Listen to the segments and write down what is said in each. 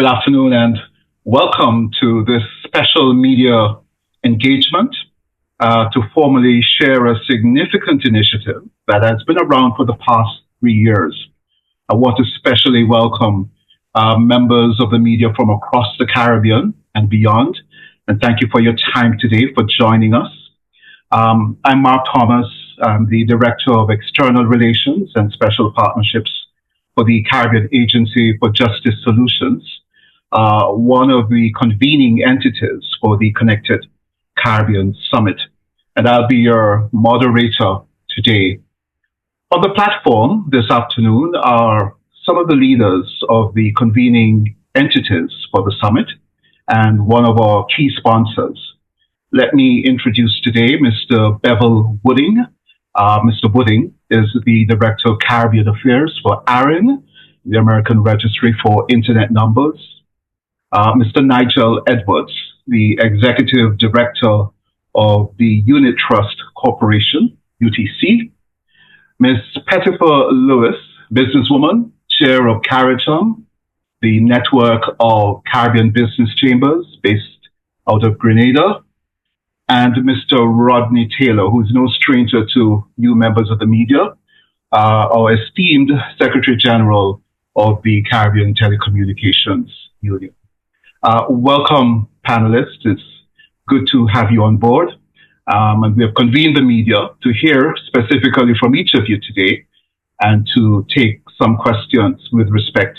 Good afternoon and welcome to this special media engagement to formally share a significant initiative that has been around for the past 3 years. I want to especially welcome members of the media from across the Caribbean and beyond, and thank you for your time today for joining us. I'm Mark Thomas. I'm the Director of External Relations and Special Partnerships for the Caribbean Agency for Justice Solutions, one of the convening entities for the Connected Caribbean Summit. And I'll be your moderator today. On the platform this afternoon are some of the leaders of the convening entities for the summit and one of our key sponsors. Let me introduce today Mr. Bevil Wooding. Mr. Wooding is the Director of Caribbean Affairs for ARIN, the American Registry for Internet Numbers. Mr. Nigel Edwards, the Executive Director of the Unit Trust Corporation, UTC. Ms. Pettifer Lewis, businesswoman, Chair of CARITOM, the network of Caribbean Business Chambers based out of Grenada. And Mr. Rodney Taylor, who is no stranger to you members of the media, our esteemed Secretary General of the Caribbean Telecommunications Union. Welcome, panelists. It's good to have you on board. And we have convened the media to hear specifically from each of you today and to take some questions with respect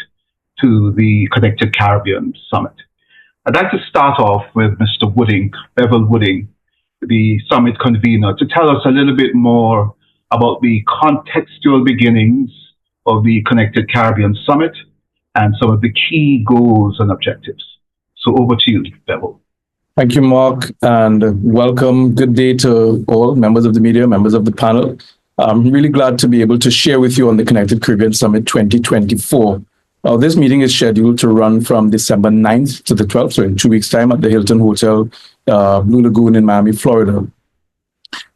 to the Connected Caribbean Summit. I'd like to start off with Mr. Wooding, Bevil Wooding, the summit convener, to tell us a little bit more about the contextual beginnings of the Connected Caribbean Summit and some of the key goals and objectives. So over to you, Bevil. Thank you, Mark, and welcome. Good day to all members of the media, members of the panel. I'm really glad to be able to share with you on the Connected Caribbean Summit 2024. This meeting is scheduled to run from December 9th to the 12th, so in 2 weeks' time at the Hilton Hotel, Blue Lagoon in Miami, Florida.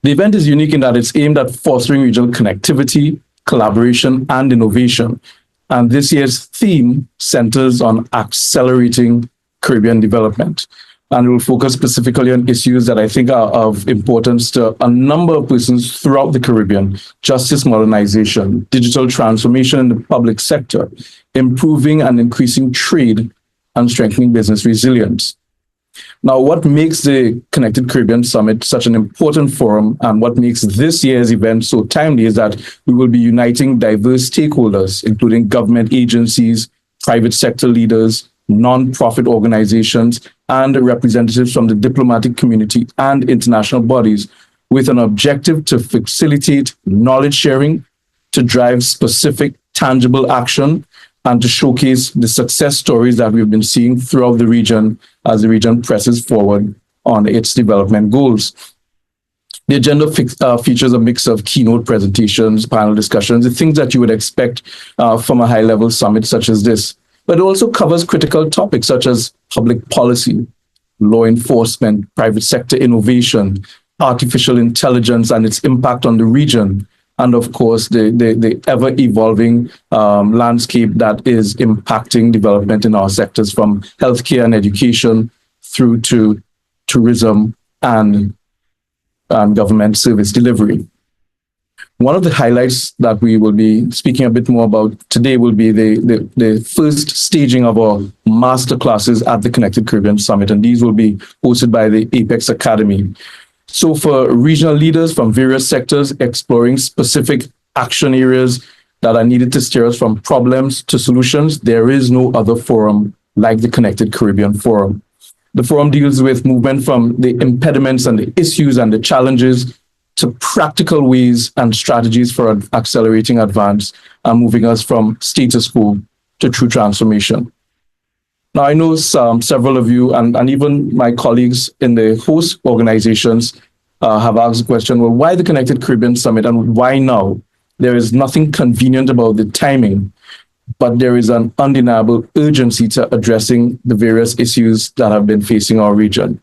The event is unique in that it's aimed at fostering regional connectivity, collaboration, and innovation. And this year's theme centers on accelerating Caribbean development. And it will focus specifically on issues that I think are of importance to a number of persons throughout the Caribbean: justice modernization, digital transformation in the public sector, improving and increasing trade, and strengthening business resilience. Now, what makes the Connected Caribbean Summit such an important forum and what makes this year's event so timely is that we will be uniting diverse stakeholders, including government agencies, private sector leaders, non-profit organizations, and representatives from the diplomatic community and international bodies, with an objective to facilitate knowledge sharing, to drive specific, tangible action, and to showcase the success stories that we've been seeing throughout the region as the region presses forward on its development goals. The agenda features a mix of keynote presentations, panel discussions, the things that you would expect from a high-level summit such as this. But it also covers critical topics such as public policy, law enforcement, private sector innovation, artificial intelligence and its impact on the region, and of course, the ever-evolving landscape that is impacting development in our sectors, from healthcare and education through to tourism and government service delivery. One of the highlights that we will be speaking a bit more about today will be the first staging of our masterclasses at the Connected Caribbean Summit, and these will be hosted by the Apex Academy. So for regional leaders from various sectors exploring specific action areas that are needed to steer us from problems to solutions, there is no other forum like the Connected Caribbean Forum. The forum deals with movement from the impediments and the issues and the challenges to practical ways and strategies for accelerating advance and moving us from status quo to true transformation. Now, I know several of you and even my colleagues in the host organizations have asked the question, well, why the Connected Caribbean Summit and why now? There is nothing convenient about the timing, but there is an undeniable urgency to addressing the various issues that have been facing our region.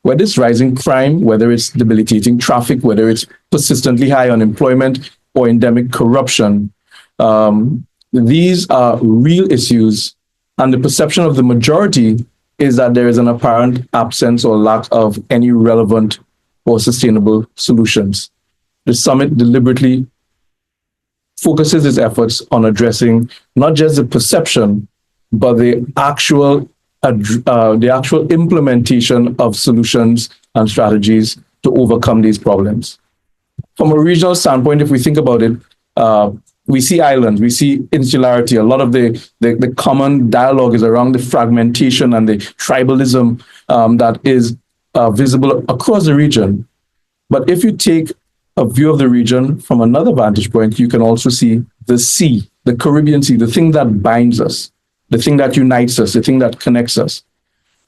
Whether it's rising crime, whether it's debilitating traffic, whether it's persistently high unemployment or endemic corruption, these are real issues And the perception of the majority is that there is an apparent absence or lack of any relevant or sustainable solutions. The summit deliberately focuses its efforts on addressing not just the perception, but the actual implementation of solutions and strategies to overcome these problems. From a regional standpoint, if we think about it, we see islands, we see insularity. A lot of the common dialogue is around the fragmentation and the tribalism that is visible across the region. But if you take a view of the region from another vantage point, you can also see the sea, the Caribbean Sea, the thing that binds us, the thing that unites us, the thing that connects us.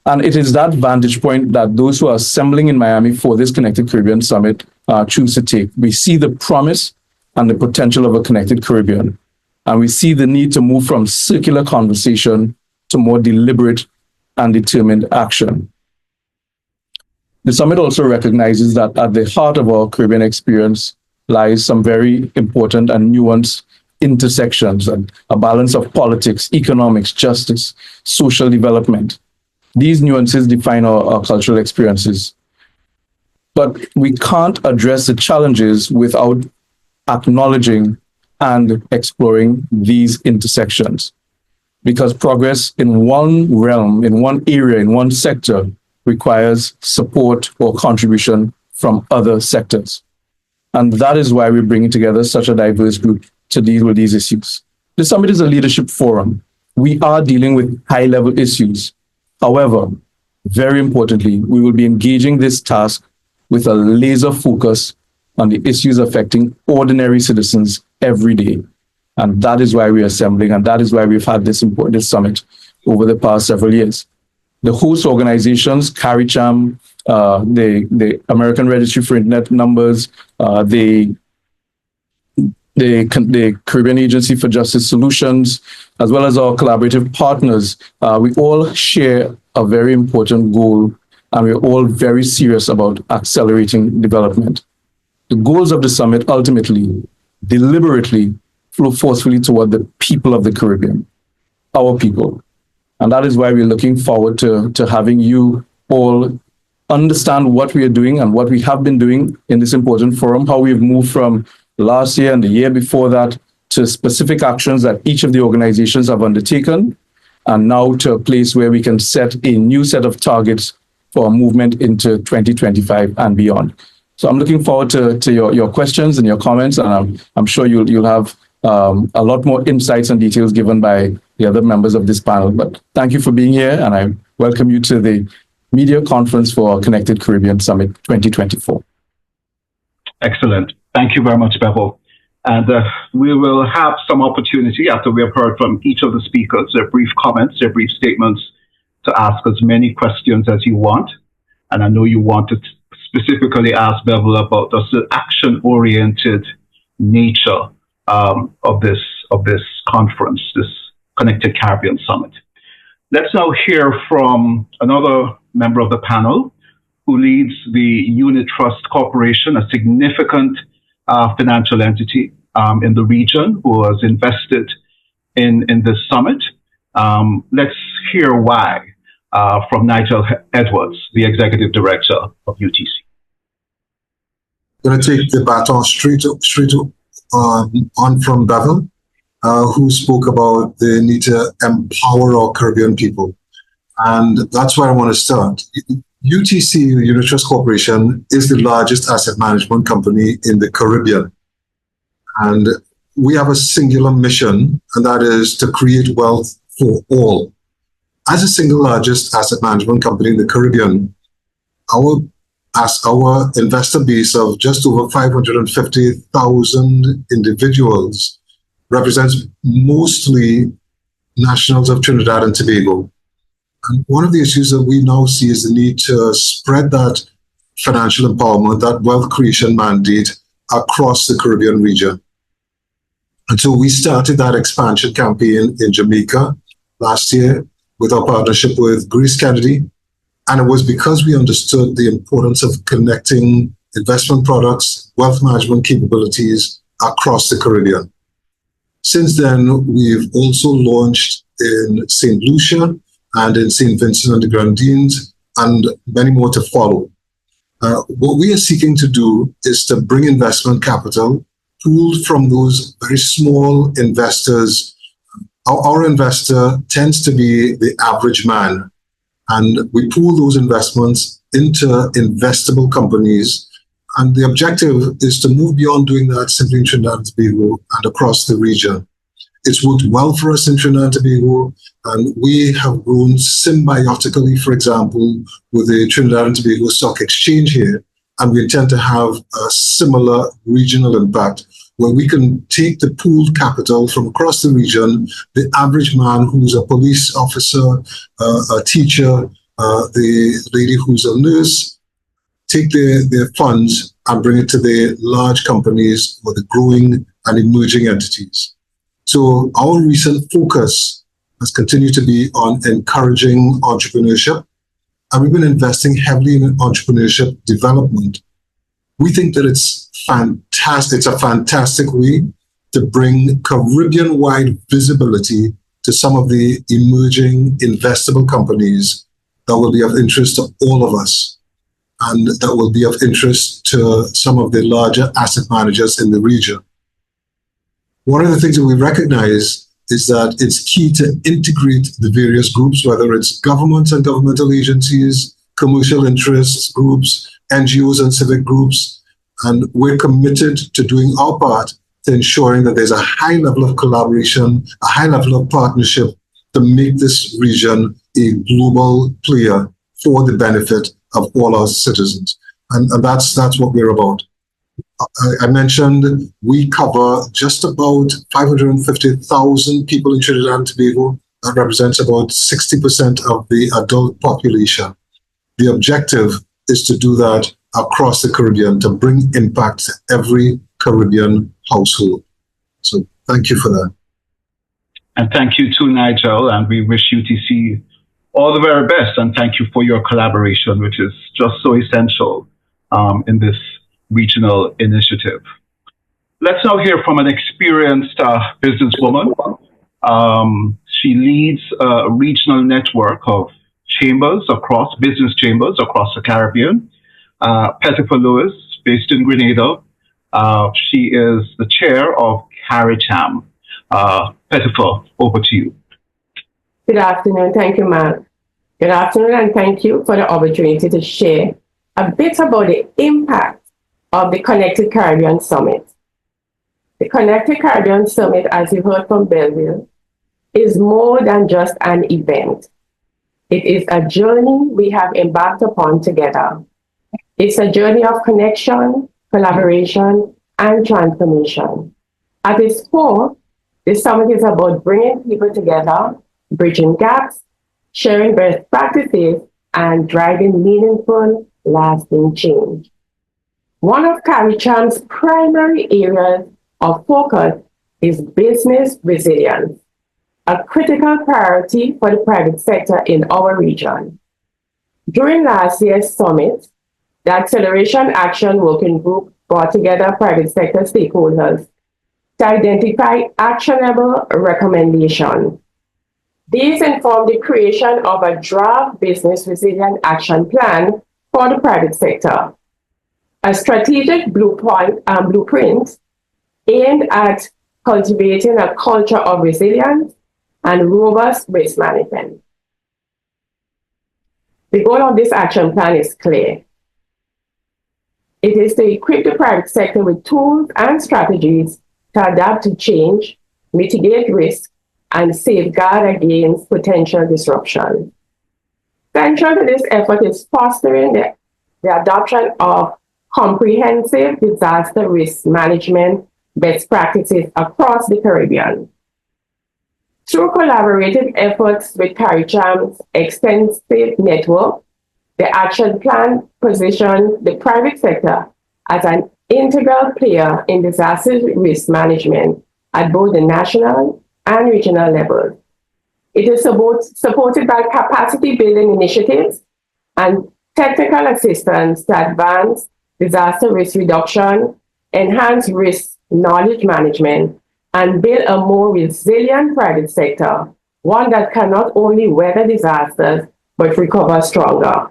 And it is that vantage point that those who are assembling in Miami for this Connected Caribbean Summit choose to take. We see the promise and the potential of a connected Caribbean. And we see the need to move from circular conversation to more deliberate and determined action. The summit also recognizes that at the heart of our Caribbean experience lies some very important and nuanced intersections and a balance of politics, economics, justice, social development. These nuances define our cultural experiences. But we can't address the challenges without acknowledging and exploring these intersections. Because progress in one realm, in one area, in one sector requires support or contribution from other sectors. And that is why we're bringing together such a diverse group to deal with these issues. The summit is a leadership forum. We are dealing with high-level issues. However, very importantly, we will be engaging this task with a laser focus on the issues affecting ordinary citizens every day. And that is why we're assembling, and that is why we've had this summit over the past several years. The host organizations, CARICHAM, the American Registry for Internet Numbers, the Caribbean Agency for Justice Solutions, as well as our collaborative partners, we all share a very important goal, and we're all very serious about accelerating development. The goals of the summit ultimately, deliberately, flow forcefully toward the people of the Caribbean, our people. And that is why we're looking forward to having you all understand what we are doing and what we have been doing in this important forum, how we've moved from last year and the year before that to specific actions that each of the organizations have undertaken, and now to a place where we can set a new set of targets for a movement into 2025 and beyond. So I'm looking forward to your questions and your comments, and I'm sure you'll have a lot more insights and details given by the other members of this panel. But thank you for being here, and I welcome you to the media conference for Connected Caribbean Summit 2024. Excellent. Thank you very much, Bevil. And we will have some opportunity after we have heard from each of the speakers, their brief comments, their brief statements, to ask as many questions as you want. And I know you want to specifically ask Bevil about the action-oriented nature of this conference, this Connected Caribbean Summit. Let's now hear from another member of the panel who leads the Unit Trust Corporation, a significant financial entity in the region who has invested in this summit. Let's hear why from Nigel Edwards, the Executive Director of UTC. I'm going to take the baton straight on from Bevil, who spoke about the need to empower our Caribbean people. And that's where I want to start. UTC, Unit Trust Corporation, is the largest asset management company in the Caribbean. And we have a singular mission, and that is to create wealth for all. As the single largest asset management company in the Caribbean, our investor base of just over 550,000 individuals represents mostly nationals of Trinidad and Tobago. And one of the issues that we now see is the need to spread that financial empowerment, that wealth creation mandate across the Caribbean region. And so we started that expansion campaign in Jamaica last year with our partnership with Grace Kennedy. And it was because we understood the importance of connecting investment products, wealth management capabilities across the Caribbean. Since then, we've also launched in St. Lucia and in St. Vincent and the Grenadines, and many more to follow. What we are seeking to do is to bring investment capital pooled from those very small investors. Our investor tends to be the average man, and we pool those investments into investable companies. And the objective is to move beyond doing that simply in Trinidad and Tobago and across the region. It's worked well for us in Trinidad and Tobago, and we have grown symbiotically, for example, with the Trinidad and Tobago Stock Exchange here, and we intend to have a similar regional impact where we can take the pooled capital from across the region, the average man who's a police officer, a teacher, the lady who's a nurse, take their funds and bring it to the large companies or the growing and emerging entities. So our recent focus has continued to be on encouraging entrepreneurship, and we've been investing heavily in entrepreneurship development. We think that it's fantastic. It's a fantastic way to bring Caribbean-wide visibility to some of the emerging investable companies that will be of interest to all of us, and that will be of interest to some of the larger asset managers in the region. One of the things that we recognize is that it's key to integrate the various groups, whether it's governments and governmental agencies, commercial interests groups, NGOs and civic groups, and we're committed to doing our part to ensuring that there's a high level of collaboration, a high level of partnership to make this region a global player for the benefit of all our citizens. And that's what we're about. I mentioned we cover just about 550,000 people in Trinidad and Tobago. That represents about 60% of the adult population. The objective is to do that across the Caribbean, to bring impact to every Caribbean household. So thank you for that. And thank you too, Nigel. And we wish UTC all the very best. And thank you for your collaboration, which is just so essential in this regional initiative. Let's now hear from an experienced businesswoman. She leads a regional network of business chambers across the Caribbean. Pettifer Lewis, based in Grenada. She is the chair of CARICHAM. Pettifer, over to you. Good afternoon. Thank you, Mark. Good afternoon, and thank you for the opportunity to share a bit about the impact of the Connected Caribbean Summit. The Connected Caribbean Summit, as you heard from Bevil, is more than just an event. It is a journey we have embarked upon together. It's a journey of connection, collaboration, and transformation. At its core, the summit is about bringing people together, bridging gaps, sharing best practices, and driving meaningful, lasting change. One of CARICHAM's primary areas of focus is business resilience, a critical priority for the private sector in our region. During last year's summit, the Acceleration Action Working Group brought together private sector stakeholders to identify actionable recommendations. These informed the creation of a draft business resilience action plan for the private sector, a strategic blueprint aimed at cultivating a culture of resilience and robust risk management. The goal of this action plan is clear. It is to equip the private sector with tools and strategies to adapt to change, mitigate risk, and safeguard against potential disruption. Central to this effort is fostering the adoption of comprehensive disaster risk management best practices across the Caribbean. Through collaborative efforts with CARICHAM's extensive network, the action plan positions the private sector as an integral player in disaster risk management at both the national and regional levels. It is supported by capacity building initiatives and technical assistance to advance disaster risk reduction, enhance risk knowledge management, and build a more resilient private sector, one that can not only weather disasters, but recover stronger.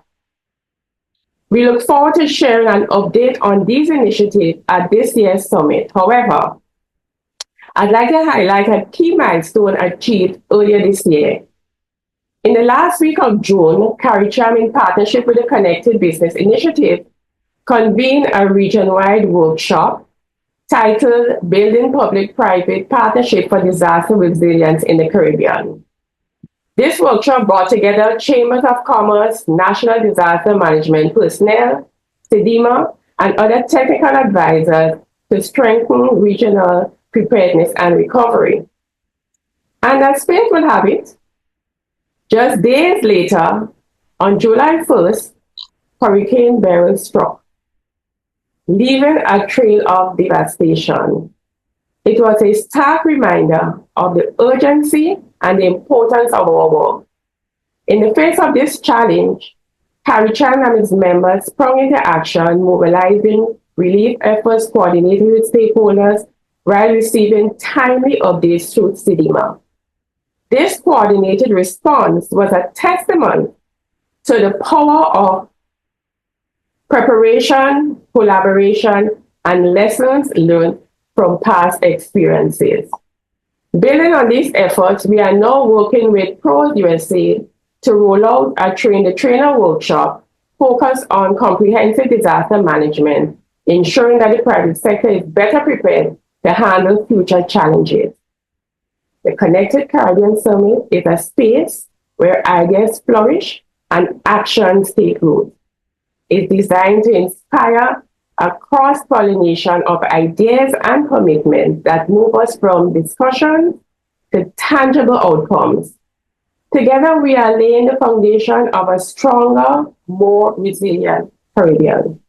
We look forward to sharing an update on these initiatives at this year's summit. However, I'd like to highlight a key milestone achieved earlier this year. In the last week of June, CARICHAM, in partnership with the Connected Business Initiative, convened a region-wide workshop titled Building Public-Private Partnership for Disaster Resilience in the Caribbean. This workshop brought together Chambers of Commerce, National Disaster Management personnel, CDMA, and other technical advisors to strengthen regional preparedness and recovery. And as fate would have it, just days later, on July 1st, Hurricane Beryl struck, leaving a trail of devastation. It was a stark reminder of the urgency and the importance of our work. In the face of this challenge, CARICHAM and its members sprung into action, mobilizing relief efforts coordinated with stakeholders while receiving timely updates through CDMA. This coordinated response was a testament to the power of preparation, collaboration, and lessons learned from past experiences. Building on these efforts, we are now working with PROS USA to roll out a train-the-trainer workshop focused on comprehensive disaster management, ensuring that the private sector is better prepared to handle future challenges. The Connected Caribbean Summit is a space where ideas flourish and actions take root. It's designed to inspire a cross-pollination of ideas and commitments that move us from discussion to tangible outcomes. Together, we are laying the foundation of a stronger, more resilient Caribbean.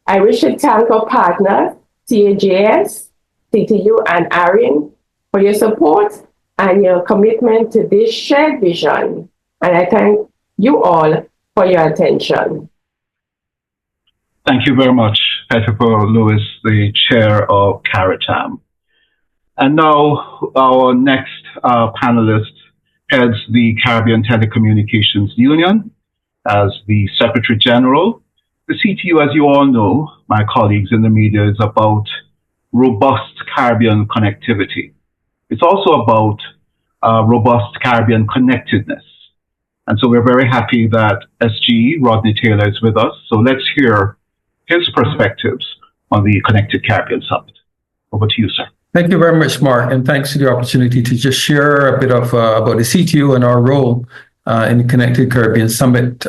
I wish to thank our partners, TAJS, CTU, and ARIN, for your support and your commitment to this shared vision. And I thank you all for your attention. Thank you very much, Pettifer Lewis, the chair of CARICHAM. And now our next panelist heads the Caribbean Telecommunications Union as the Secretary General. The CTU, as you all know, my colleagues in the media, is about robust Caribbean connectivity. It's also about robust Caribbean connectedness. And so we're very happy that SG Rodney Taylor is with us. So let's hear his perspectives on the Connected Caribbean Summit. Over to you, sir. Thank you very much, Mark, and thanks for the opportunity to just share a bit of about the CTU and our role in the Connected Caribbean Summit.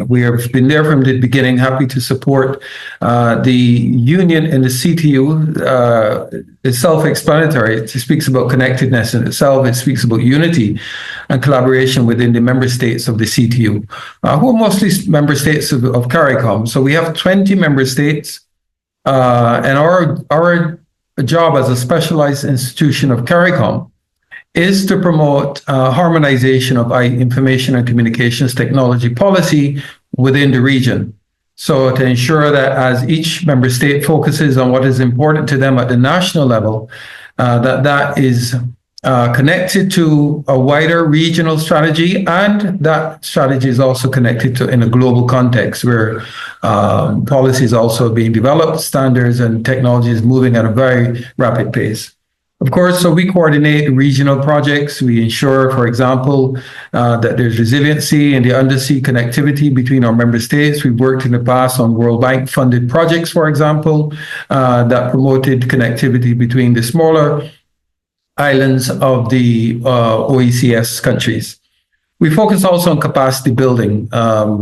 We have been there from the beginning, happy to support the union and the CTU. Is self-explanatory. It speaks about connectedness in itself. It speaks about unity and collaboration within the member states of the CTU, who are mostly member states of CARICOM. So we have 20 member states, and our job as a specialized institution of CARICOM is to promote harmonization of information and communications technology policy within the region. So to ensure that as each member state focuses on what is important to them at the national level, that is connected to a wider regional strategy, and that strategy is also connected to in a global context where policy is also being developed, standards and technology is moving at a very rapid pace. Of course, so we coordinate regional projects. We ensure, for example, that there's resiliency in the undersea connectivity between our member states. We've worked in the past on World Bank funded projects, for example, that promoted connectivity between the smaller islands of the OECS countries. We focus also on capacity building.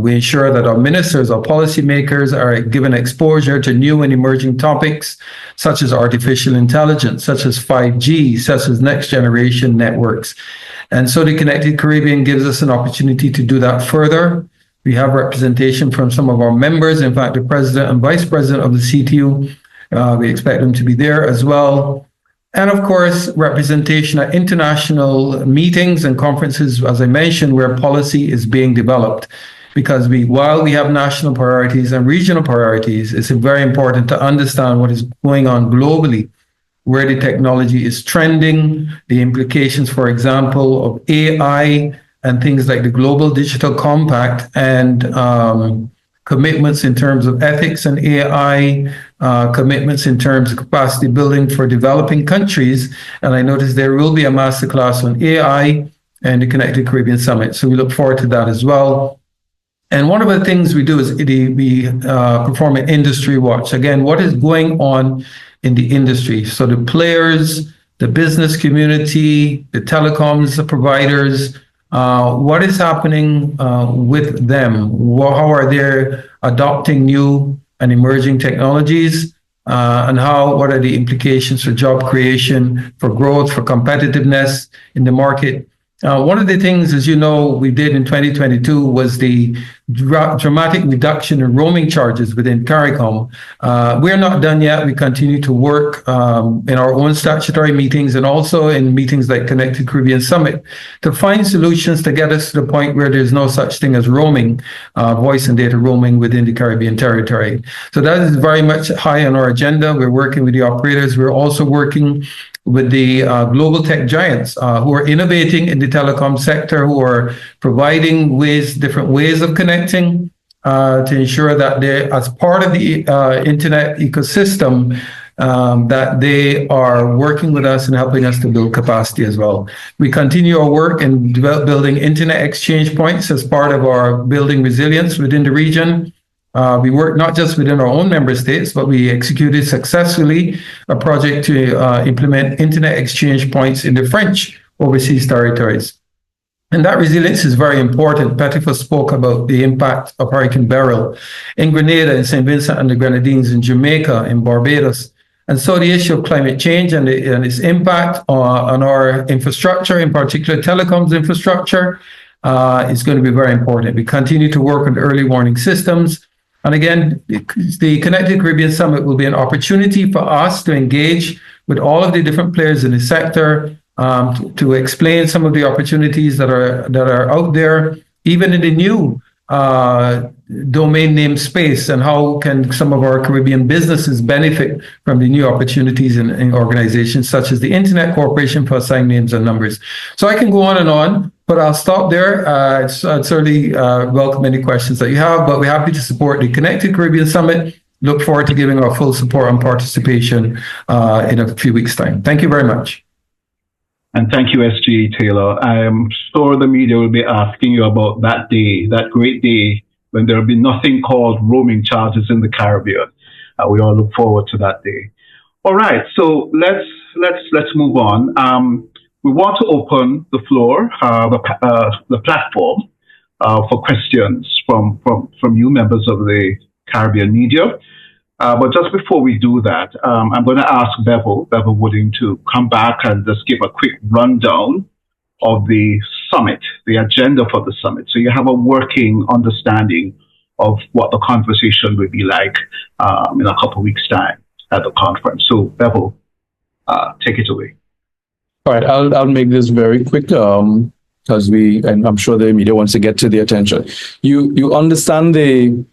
We ensure that our ministers, our policymakers are given exposure to new and emerging topics, such as artificial intelligence, such as 5G, such as next generation networks. And so the Connected Caribbean gives us an opportunity to do that further. We have representation from some of our members. In fact, the president and vice president of the CTU, we expect them to be there as well. And of course, representation at international meetings and conferences, as I mentioned, where policy is being developed. Because while we have national priorities and regional priorities, it's very important to understand what is going on globally where the technology is trending, the implications, for example, of AI and things like the Global Digital Compact and commitments in terms of ethics and AI, commitments in terms of capacity building for developing countries. And I noticed there will be a masterclass on AI and the Connected Caribbean Summit. So we look forward to that as well. And one of the things we do is we perform an industry watch. Again, what is going on in the industry? So the players, the business community, the telecoms providers, what is happening with them? How are they adopting new and emerging technologies? And what are the implications for job creation, for growth, for competitiveness in the market? One of the things, as you know, we did in 2022 was the dramatic reduction in roaming charges within CARICOM. We're not done yet. We continue to work in our own statutory meetings and also in meetings like Connected Caribbean Summit to find solutions to get us to the point where there's no such thing as roaming, voice and data roaming within the Caribbean territory. So that is very much high on our agenda. We're working with the operators. We're also working with the global tech giants who are innovating in the telecom sector, who are providing different ways of connecting to ensure that they, as part of the internet ecosystem, that they are working with us and helping us to build capacity as well. We continue our work in building internet exchange points as part of our building resilience within the region. We work not just within our own member states, but we executed successfully a project to implement internet exchange points in the French overseas territories. And that resilience is very important. Pettifer spoke about the impact of Hurricane Beryl in Grenada, in St. Vincent and the Grenadines, in Jamaica, in Barbados. And so the issue of climate change and its impact on our infrastructure, in particular telecoms infrastructure, is going to be very important. We continue to work on early warning systems. And again, the Connected Caribbean Summit will be an opportunity for us to engage with all of the different players in the sector, to explain some of the opportunities that are out there, even in the new domain name space, and how can some of our Caribbean businesses benefit from the new opportunities in organizations such as the Internet Corporation for Assigned Names and Numbers. So I can go on and on, but I'll stop there. I'd certainly welcome any questions that you have, but we're happy to support the Connected Caribbean Summit. Look forward to giving our full support and participation in a few weeks' time. Thank you very much. And thank you, SG Taylor. I am sure the media will be asking you about that day, that great day when there will be nothing called roaming charges in the Caribbean. We all look forward to that day. All right, so let's move on. We want to open the floor, the platform, for questions from you, members of the Caribbean media. But just before we do that, I'm going to ask Bevil Wooding to come back and just give a quick rundown of the summit, the agenda for the summit. So you have a working understanding of what the conversation will be like in a couple of weeks' time at the conference. So Bevil, take it away. All right, I'll make this very quick because and I'm sure the media wants to get to the attention. You understand the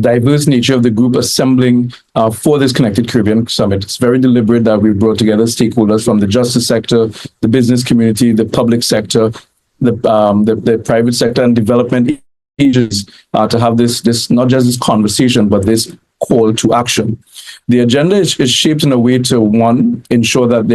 diverse nature of the group assembling for this Connected Caribbean Summit. It's very deliberate that we brought together stakeholders from the justice sector, the business community, the public sector, the private sector, and development agencies to have this not just this conversation, but this call to action. The agenda is shaped in a way to, one, ensure that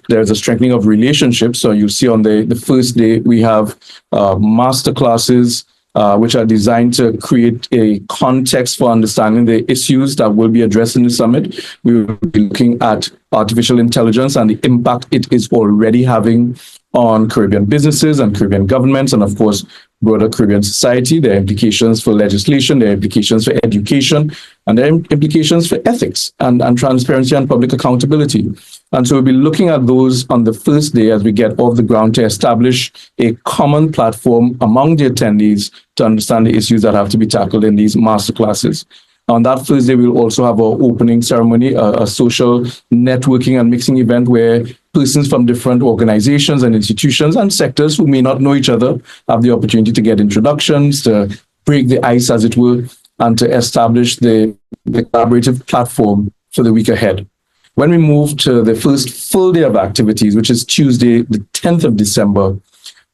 there's a strengthening of relationships. So you see on the first day, we have master classes, which are designed to create a context for understanding the issues that will be addressed in the summit. We will be looking at artificial intelligence and the impact it is already having on Caribbean businesses and Caribbean governments, and of course, broader Caribbean society. There are implications for legislation, there are implications for education, and there are implications for ethics and transparency and public accountability. And so we'll be looking at those on the first day as we get off the ground to establish a common platform among the attendees to understand the issues that have to be tackled in these masterclasses. On that first day, we'll also have our opening ceremony, a social networking and mixing event where persons from different organizations and institutions and sectors who may not know each other have the opportunity to get introductions, to break the ice, as it were, and to establish the collaborative platform for the week ahead. When we move to the first full day of activities, which is Tuesday, the 10th of December,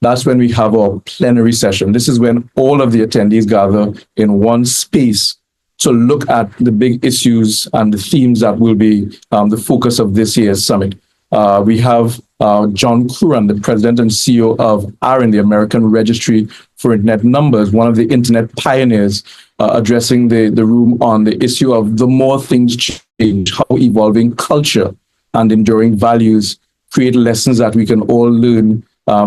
that's when we have our plenary session. This is when all of the attendees gather in one space to look at the big issues and the themes that will be the focus of this year's summit. We have John Curran, the president and CEO of ARIN, the American Registry for Internet Numbers, one of the internet pioneers, addressing the room on the issue of the more things change, how evolving culture and enduring values create lessons that we can all learn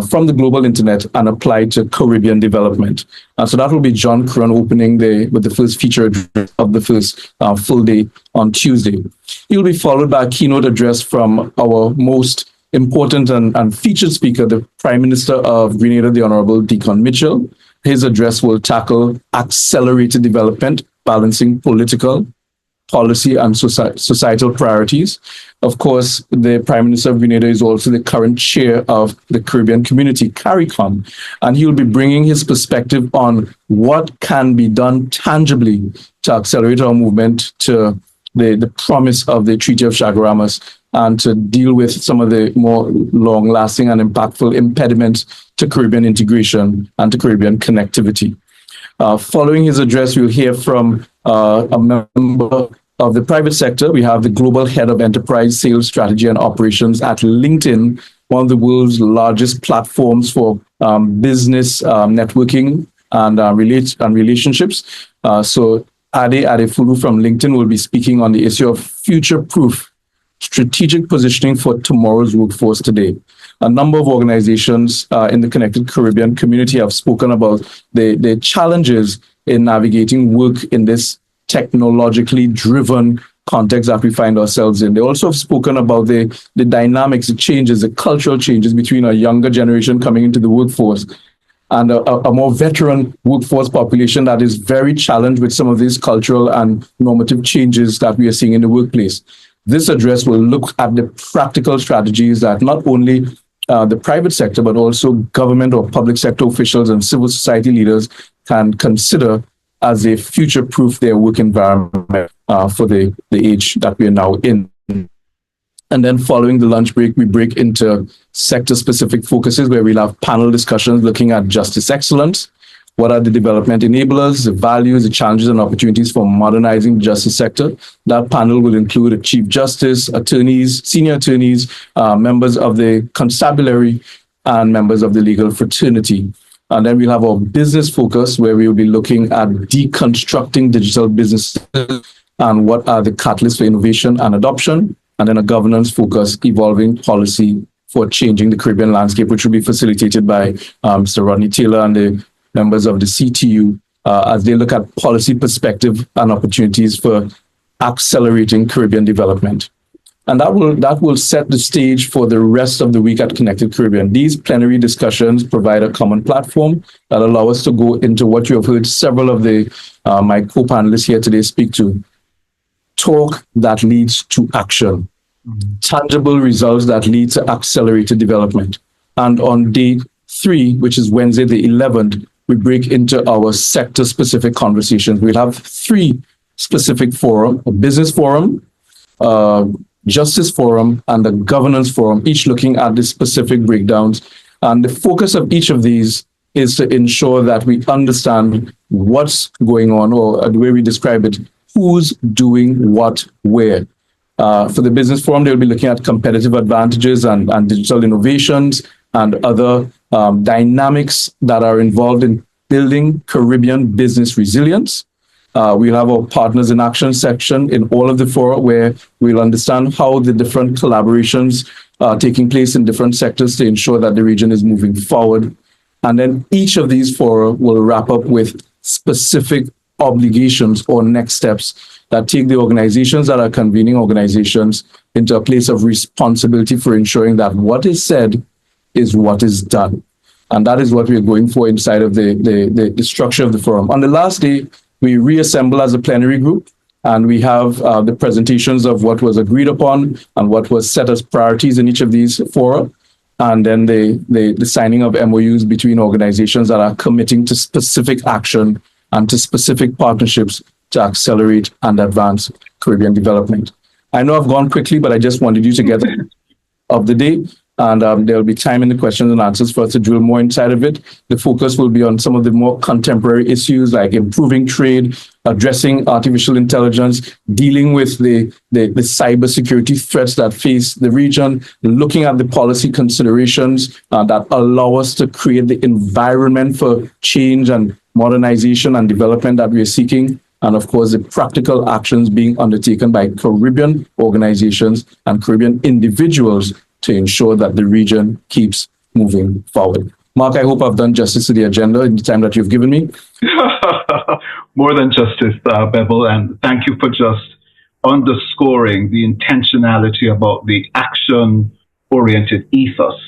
from the global internet and apply to Caribbean development. So that will be John Curran opening with the first feature address of the first full day on Tuesday. He'll be followed by a keynote address from our most important and featured speaker, the Prime Minister of Grenada, the Honorable Deacon Mitchell. His address will tackle accelerated development, balancing political, policy and societal priorities. Of course, the Prime Minister of Grenada is also the current chair of the Caribbean Community, CARICOM, and he'll be bringing his perspective on what can be done tangibly to accelerate our movement to the promise of the Treaty of Chaguaramas and to deal with some of the more long-lasting and impactful impediments to Caribbean integration and to Caribbean connectivity. Following his address, we'll hear from a member of the private sector. We have the Global Head of Enterprise Sales Strategy and Operations at LinkedIn, one of the world's largest platforms for business networking and relationships. So Ade Adefulu from LinkedIn will be speaking on the issue of future-proof strategic positioning for tomorrow's workforce today. A number of organizations in the Connected Caribbean community have spoken about the challenges in navigating work in this technologically driven context that we find ourselves in. They also have spoken about the dynamics, the changes, the cultural changes between a younger generation coming into the workforce and a more veteran workforce population that is very challenged with some of these cultural and normative changes that we are seeing in the workplace. This address will look at the practical strategies that not only the private sector, but also government or public sector officials and civil society leaders can consider as they future-proof their work environment for the age that we are now in. And then following the lunch break, we break into sector-specific focuses where we'll have panel discussions looking at justice excellence. What are the development enablers, the values, the challenges and opportunities for modernizing the justice sector? That panel will include a chief justice, attorneys, senior attorneys, members of the constabulary, and members of the legal fraternity. And then we'll have our business focus where we will be looking at deconstructing digital businesses and what are the catalysts for innovation and adoption. And then a governance focus, evolving policy for changing the Caribbean landscape, which will be facilitated by Mr. Rodney Taylor and the members of the CTU as they look at policy perspective and opportunities for accelerating Caribbean development. And that will set the stage for the rest of the week at Connected Caribbean. These plenary discussions provide a common platform that allow us to go into what you have heard several of my co-panelists here today speak to. Talk that leads to action. Tangible results that lead to accelerated development. And on day 3, which is Wednesday the 11th, we break into our sector-specific conversations. We'll have 3 specific forums: a business forum, justice forum, and a governance forum, each looking at the specific breakdowns. And the focus of each of these is to ensure that we understand what's going on, or the way we describe it, who's doing what where. For the business forum, they'll be looking at competitive advantages and digital innovations and other dynamics that are involved in building Caribbean business resilience. We'll have our Partners in Action section in all of the fora where we'll understand how the different collaborations are taking place in different sectors to ensure that the region is moving forward. And then each of these fora will wrap up with specific obligations or next steps that take the organizations that are convening organizations into a place of responsibility for ensuring that what is said is what is done. And that is what we're going for inside of the structure of the forum. On the last day, we reassemble as a plenary group, and we have the presentations of what was agreed upon and what was set as priorities in each of these fora, and then the signing of MOUs between organizations that are committing to specific action and to specific partnerships to accelerate and advance Caribbean development. I know I've gone quickly, but I just wanted you to get of the day. And there'll be time in the questions and answers for us to drill more inside of it. The focus will be on some of the more contemporary issues like improving trade, addressing artificial intelligence, dealing with the cybersecurity threats that face the region, looking at the policy considerations that allow us to create the environment for change and modernization and development that we are seeking. And of course, the practical actions being undertaken by Caribbean organizations and Caribbean individuals to ensure that the region keeps moving forward. Mark, I hope I've done justice to the agenda in the time that you've given me. More than justice, Bevil, and thank you for just underscoring the intentionality about the action-oriented ethos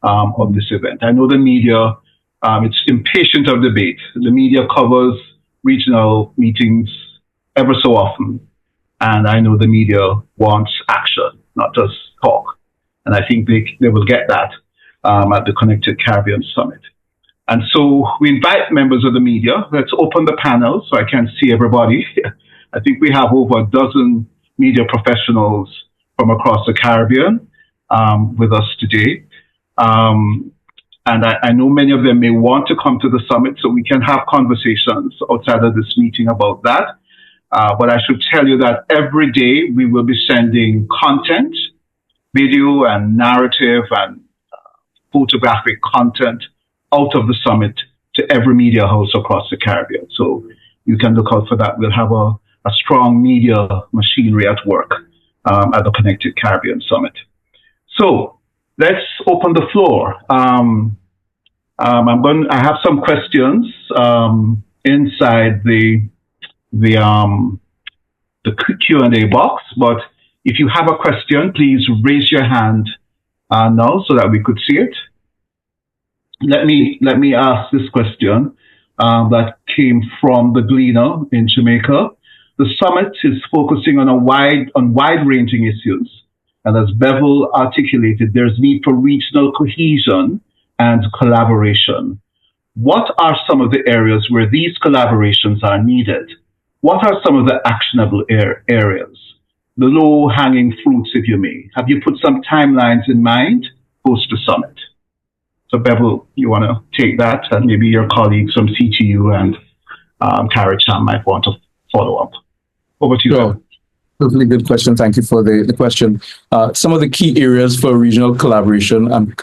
of this event. I know the media, it's impatient of debate. The media covers regional meetings ever so often, and I know the media wants action, not just talk. And I think they will get that at the Connected Caribbean Summit. And so we invite members of the media. Let's open the panel so I can see everybody. I think we have over a dozen media professionals from across the Caribbean with us today. And I know many of them may want to come to the summit, so we can have conversations outside of this meeting about that. But I should tell you that every day we will be sending content, video and narrative and photographic content out of the summit to every media house across the Caribbean. So you can look out for that. We'll have a strong media machinery at work at the Connected Caribbean Summit. So let's open the floor. I have some questions inside the Q&A box, but if you have a question, please raise your hand now so that we could see it. Let me ask this question that came from the Gleaner in Jamaica. The summit is focusing on wide-ranging issues, and as Bevil articulated, there's need for regional cohesion and collaboration. What are some of the areas where these collaborations are needed? What are some of the actionable areas? The low-hanging fruits, if you may. Have you put some timelines in mind post the summit? So, Bevil, you want to take that, and maybe your colleagues from CTU and CARICHAM might want to follow up. Over to you. Sure. Totally good question. Thank you for the question. Some of the key areas for regional collaboration and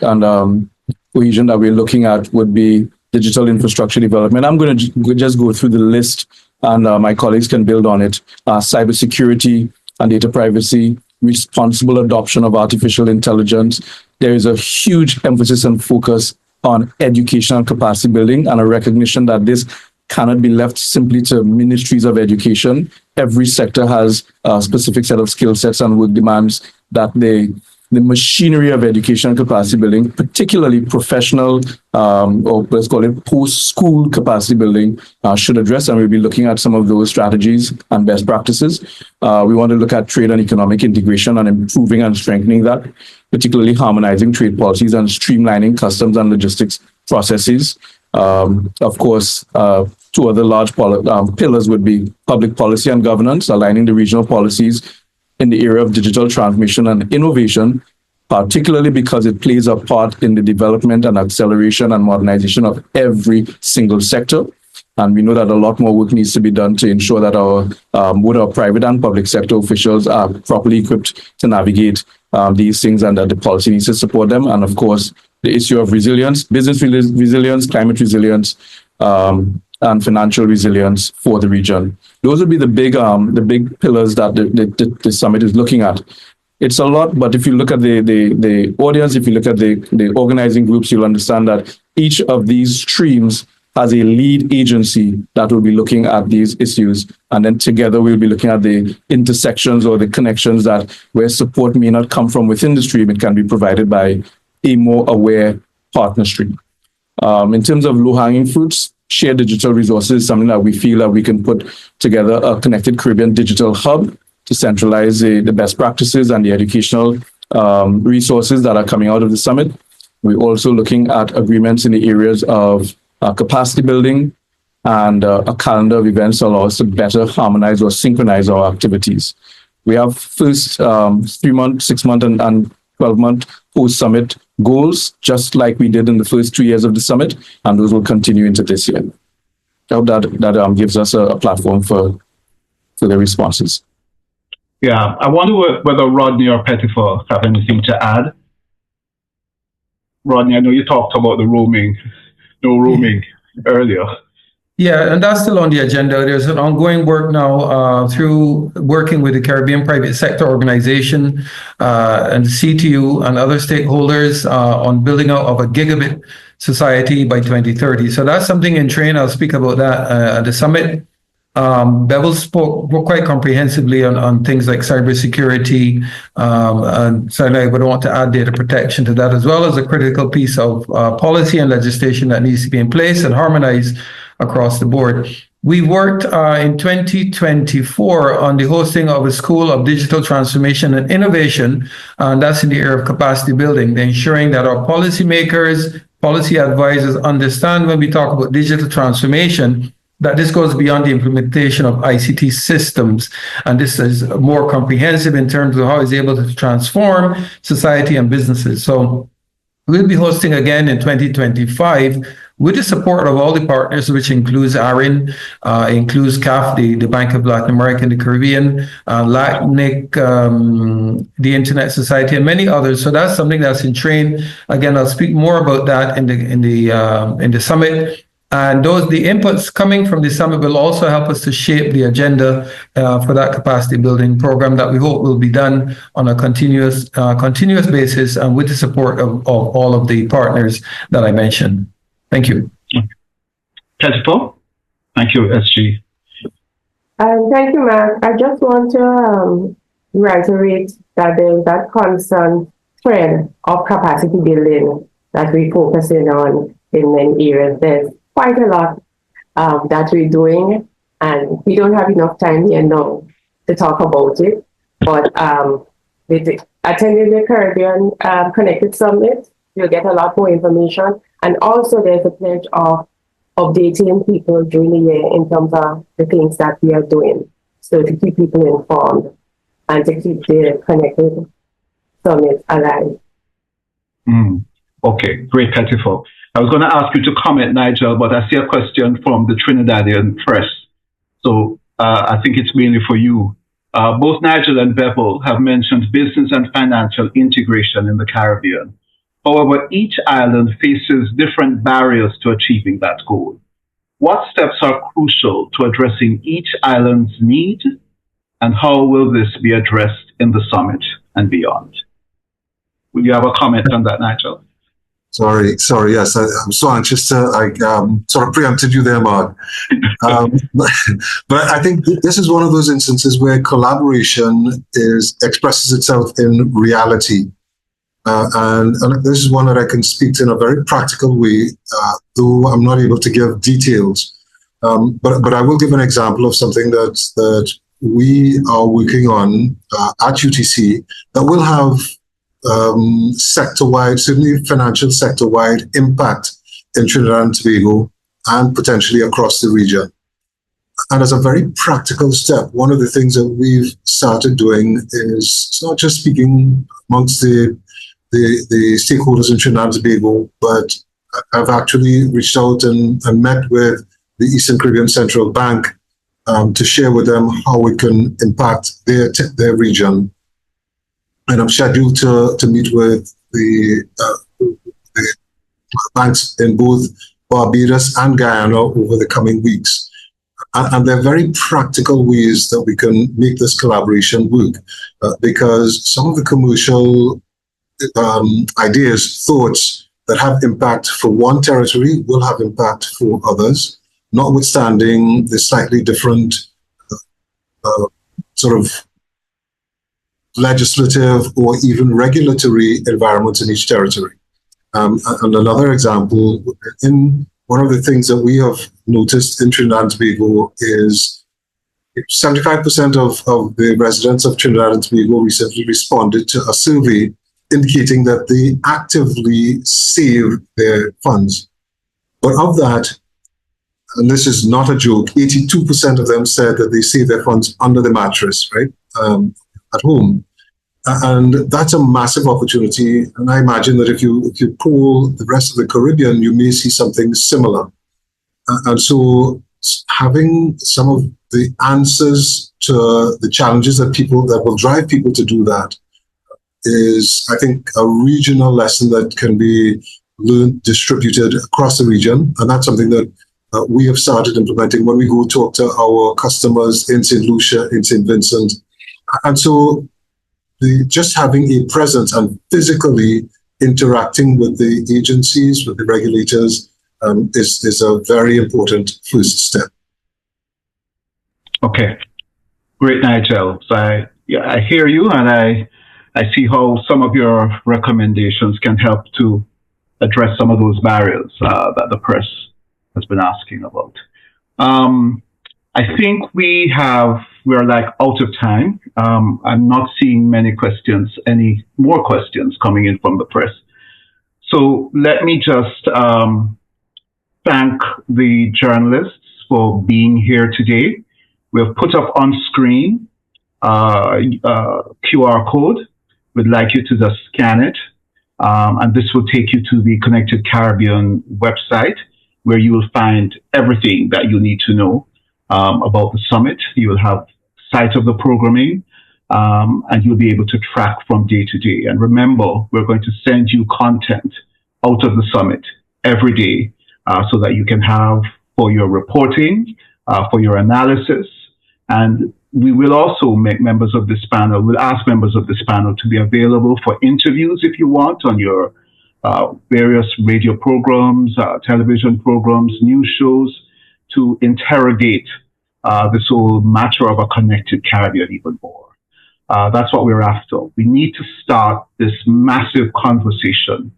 cohesion that we're looking at would be digital infrastructure development. I'm going to just go through the list, and my colleagues can build on it. Cybersecurity and data privacy, responsible adoption of artificial intelligence. There is a huge emphasis and focus on educational capacity building and a recognition that this cannot be left simply to ministries of education. Every sector has a specific set of skill sets and work demands that the machinery of educational capacity building, particularly professional or let's call it post-school capacity building, should address, and we'll be looking at some of those strategies and best practices. We want to look at trade and economic integration and improving and strengthening that, particularly harmonizing trade policies and streamlining customs and logistics processes. Of course, two other large pillars would be public policy and governance, aligning the regional policies in the area of digital transformation and innovation, particularly because it plays a part in the development and acceleration and modernization of every single sector. And we know that a lot more work needs to be done to ensure that both our private and public sector officials are properly equipped to navigate these things, and that the policy needs to support them. And of course, the issue of resilience, business resilience, climate resilience, and financial resilience for the region. Those would be the big pillars that the summit is looking at. It's a lot, but if you look at the audience, if you look at the organizing groups, you'll understand that each of these streams has a lead agency that will be looking at these issues. And then together we'll be looking at the intersections or the connections that where support may not come from within the stream, it can be provided by a more aware partner stream. In terms of low-hanging fruits, shared digital resources is something that we feel that we can put together a Connected Caribbean digital hub to centralize the best practices and the educational resources that are coming out of the summit. We're also looking at agreements in the areas of capacity building and a calendar of events allow us to better harmonize or synchronize our activities. We have first 3 month, 6 month, and 12-month post-summit goals, just like we did in the first 2 years of the summit, and those will continue into this year. I hope that gives us a platform for the responses. Yeah, I wonder whether Rodney or Pettifer have anything to add. Rodney, I know you talked about the roaming earlier. Yeah, and that's still on the agenda. There's an ongoing work now through working with the Caribbean Private Sector Organization and the CTU and other stakeholders on building out of a gigabit society by 2030. So that's something in train. I'll speak about that at the summit. Bevil spoke quite comprehensively on things like cybersecurity, and so I would want to add data protection to that, as well as a critical piece of policy and legislation that needs to be in place and harmonized across the board. We worked in 2024 on the hosting of a School of Digital Transformation and Innovation, and that's in the area of capacity building, ensuring that our policymakers, policy advisors understand when we talk about digital transformation, that this goes beyond the implementation of ICT systems. And this is more comprehensive in terms of how it's able to transform society and businesses. So we'll be hosting again in 2025 with the support of all the partners, which includes ARIN, includes CAF, the Bank of Latin America and the Caribbean, LACNIC, the Internet Society, and many others. So that's something that's in train. Again, I'll speak more about that in the summit. And the inputs coming from the summit will also help us to shape the agenda for that capacity building program that we hope will be done on a continuous basis and with the support of all of the partners that I mentioned. Thank you. Pettifer? Thank you, SG. Thank you, Mark. I just want to reiterate that there's that constant thread of capacity building that we're focusing on in many areas. There's quite a lot that we're doing, and we don't have enough time here now to talk about it. But with attending the Caribbean Connected Summit, you'll get a lot more information. And also there's a pledge of updating people during the year in terms of the things that we are doing. So to keep people informed and to keep the Connected Summit alive. Okay, great, Pettifer. I was going to ask you to comment, Nigel, but I see a question from the Trinidadian press. So I think it's mainly for you. Both Nigel and Bevil have mentioned business and financial integration in the Caribbean. However, each island faces different barriers to achieving that goal. What steps are crucial to addressing each island's need, and how will this be addressed in the summit and beyond? Will you have a comment on that, Nigel? Sorry. Yes, I'm so anxious to sort of preempted you there, Mark. But I think this is one of those instances where collaboration expresses itself in reality. And this is one that I can speak to in a very practical way, though I'm not able to give details. But I will give an example of something that we are working on at UTC that will have sector-wide, certainly financial sector-wide impact in Trinidad and Tobago and potentially across the region. And as a very practical step, one of the things that we've started doing is it's not just speaking amongst the stakeholders in Trinidad and Tobago, but I've actually reached out and met with the Eastern Caribbean Central Bank to share with them how we can impact their region. And I'm scheduled to meet with the banks in both Barbados and Guyana over the coming weeks. And there are very practical ways that we can make this collaboration work, because some of the commercial ideas, thoughts that have impact for one territory will have impact for others, notwithstanding the slightly different sort of legislative or even regulatory environments in each territory. And another example, in one of the things that we have noticed in Trinidad and Tobago is 75% of the residents of Trinidad and Tobago recently responded to a survey indicating that they actively save their funds. But of that, and this is not a joke, 82% of them said that they save their funds under the mattress, right? at home. And that's a massive opportunity. And I imagine that if you poll the rest of the Caribbean, you may see something similar. And so having some of the answers to the challenges that will drive people to do that is, I think, a regional lesson that can be learned, distributed across the region. And that's something that we have started implementing when we go talk to our customers in St. Lucia, in St. Vincent. And so just having a presence and physically interacting with the agencies, with the regulators, is a very important first step. Okay, great, Nigel. So I hear you, and I see how some of your recommendations can help to address some of those barriers that the press has been asking about. I think we're like out of time. I'm not seeing any more questions coming in from the press. So let me just thank the journalists for being here today. We've put up on screen QR code. We'd like you to just scan it. And this will take you to the Connected Caribbean website, where you will find everything that you need to know about the summit. You will have sight of the programming, and you'll be able to track from day to day. And remember, we're going to send you content out of the summit every day, so that you can have for your reporting, for your analysis. And we will also make members of this panel, we'll ask members of this panel to be available for interviews if you want on your various radio programs, television programs, news shows, to interrogate this whole matter of a connected Caribbean even more. That's what we're after. We need to start this massive conversation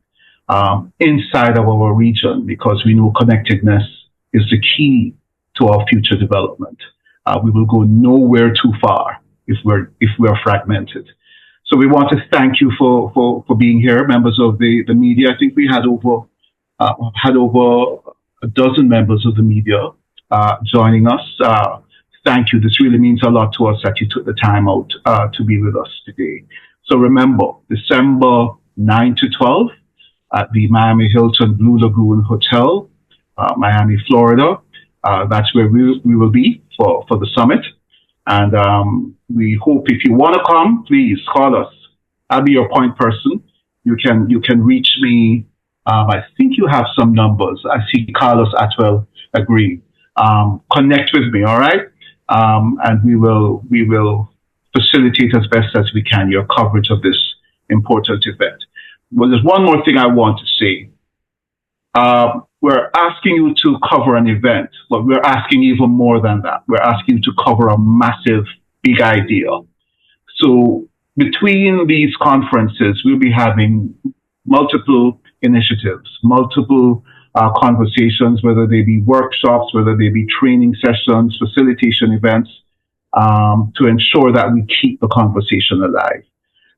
inside of our region, because we know connectedness is the key to our future development. We will go nowhere too far if we're fragmented. So we want to thank you for being here, members of the media. I think we had over a dozen members of the media joining us. Thank you. This really means a lot to us that you took the time out to be with us today. So remember, December 9 to 12 at the Miami Hilton Blue Lagoon Hotel, Miami, Florida. That's where we will be for the summit. And we hope, if you want to come, please call us. I'll be your point person. You can reach me. I think you have some numbers. I see Carlos Atwell agree. Connect with me, all right? And we will facilitate as best as we can your coverage of this important event. Well, there's one more thing I want to say. We're asking you to cover an event, but we're asking even more than that. We're asking you to cover a massive, big idea. So between these conferences, we'll be having multiple initiatives, multiple conversations, whether they be workshops, whether they be training sessions, facilitation events, to ensure that we keep the conversation alive.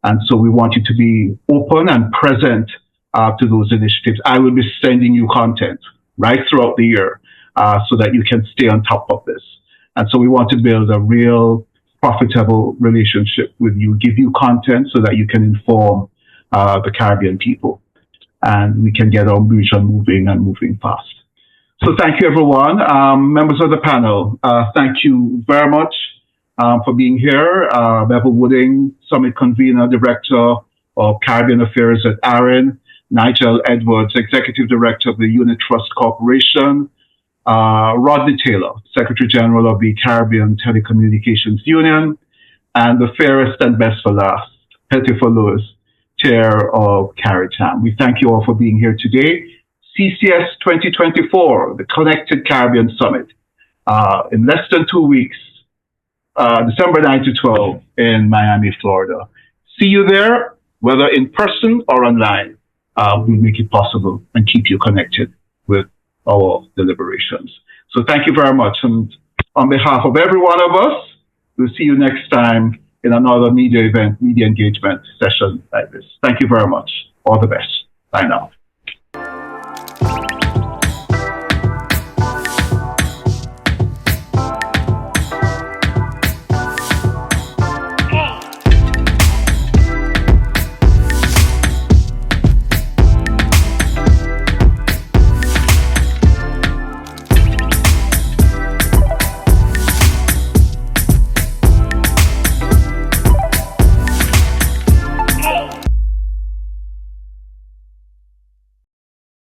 And so we want you to be open and present to those initiatives. I will be sending you content right throughout the year so that you can stay on top of this. And so we want to build a real profitable relationship with you, give you content so that you can inform the Caribbean people, and we can get our region moving and moving fast. So thank you, everyone. Members of the panel, thank you very much for being here. Bevil Wooding, Summit Convener, Director of Caribbean Affairs at ARIN. Nigel Edwards, Executive Director of the Unit Trust Corporation. Rodney Taylor, Secretary General of the Caribbean Telecommunications Union. And the fairest and best for last, Pettifer Lewis, Chair of CARITAM. We thank you all for being here today. CCS 2024, the Connected Caribbean Summit, in less than 2 weeks, December 9 to 12 in Miami, Florida. See you there, whether in person or online. We'll make it possible and keep you connected with our deliberations. So thank you very much. And on behalf of every one of us, we'll see you next time in another media event, media engagement session like this. Thank you very much. All the best. Bye now.